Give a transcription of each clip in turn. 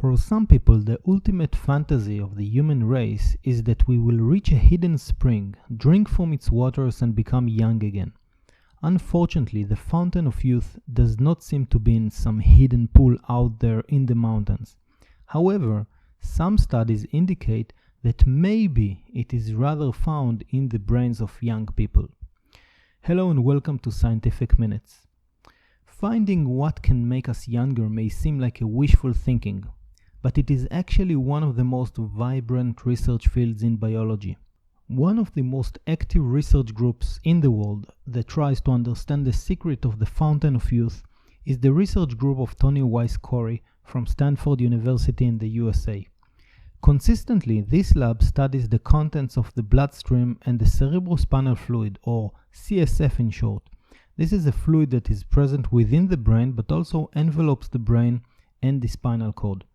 For some people, the ultimate fantasy of the human race is that we will reach a hidden spring, drink from its waters and become young again. Unfortunately, the fountain of youth does not seem to be in some hidden pool out there in the mountains. However, some studies indicate that maybe it is rather found in the brains of young people. Hello and welcome to Scientific Minutes. Finding what can make us younger may seem like a wishful thinking, but it is actually one of the most vibrant research fields in biology. One of the most active research groups in the world that tries to understand the secret of the fountain of youth is the research group of Tony Wyss-Coray from Stanford University in the USA. Consistently, this lab studies the contents of the bloodstream and the cerebrospinal fluid, or CSF in short. This is a fluid that is present within the brain but also envelopes the brain and the spinal cord.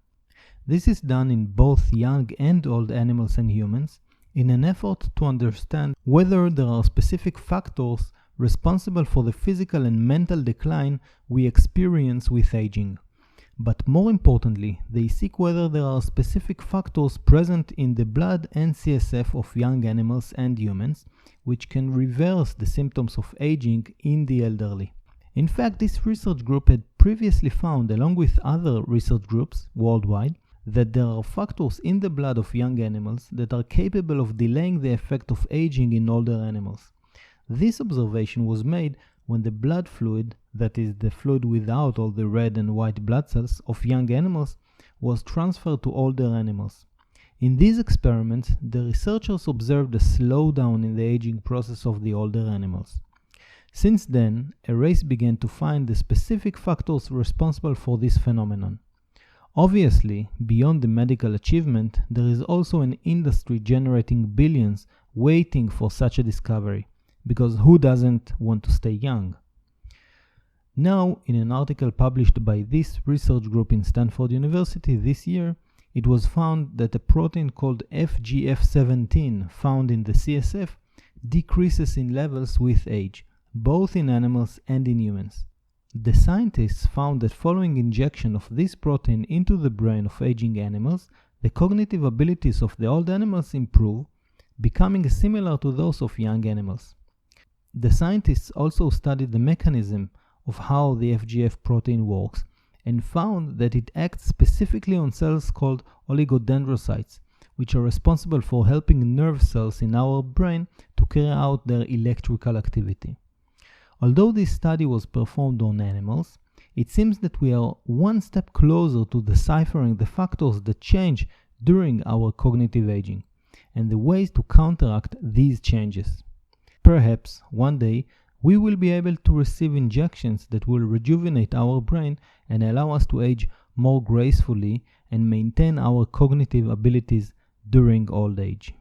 This is done in both young and old animals and humans in an effort to understand whether there are specific factors responsible for the physical and mental decline we experience with aging. But more importantly, they seek whether there are specific factors present in the blood and CSF of young animals and humans, which can reverse the symptoms of aging in the elderly. In fact, this research group had previously found, along with other research groups worldwide, that there are factors in the blood of young animals that are capable of delaying the effect of aging in older animals. This observation was made when the blood fluid, that is the fluid without all the red and white blood cells of young animals, was transferred to older animals. In these experiments, the researchers observed a slowdown in the aging process of the older animals. Since then, a race began to find the specific factors responsible for this phenomenon. Obviously, beyond the medical achievement, there is also an industry generating billions waiting for such a discovery, because who doesn't want to stay young? Now, in an article published by this research group in Stanford University this year, it was found that a protein called FGF17 found in the CSF decreases in levels with age, both in animals and in humans. The scientists found that following injection of this protein into the brain of aging animals, the cognitive abilities of the old animals improve, becoming similar to those of young animals. The scientists also studied the mechanism of how the FGF protein works and found that it acts specifically on cells called oligodendrocytes, which are responsible for helping nerve cells in our brain to carry out their electrical activity. Although this study was performed on animals, it seems that we are one step closer to deciphering the factors that change during our cognitive aging and the ways to counteract these changes. Perhaps one day we will be able to receive injections that will rejuvenate our brain and allow us to age more gracefully and maintain our cognitive abilities during old age.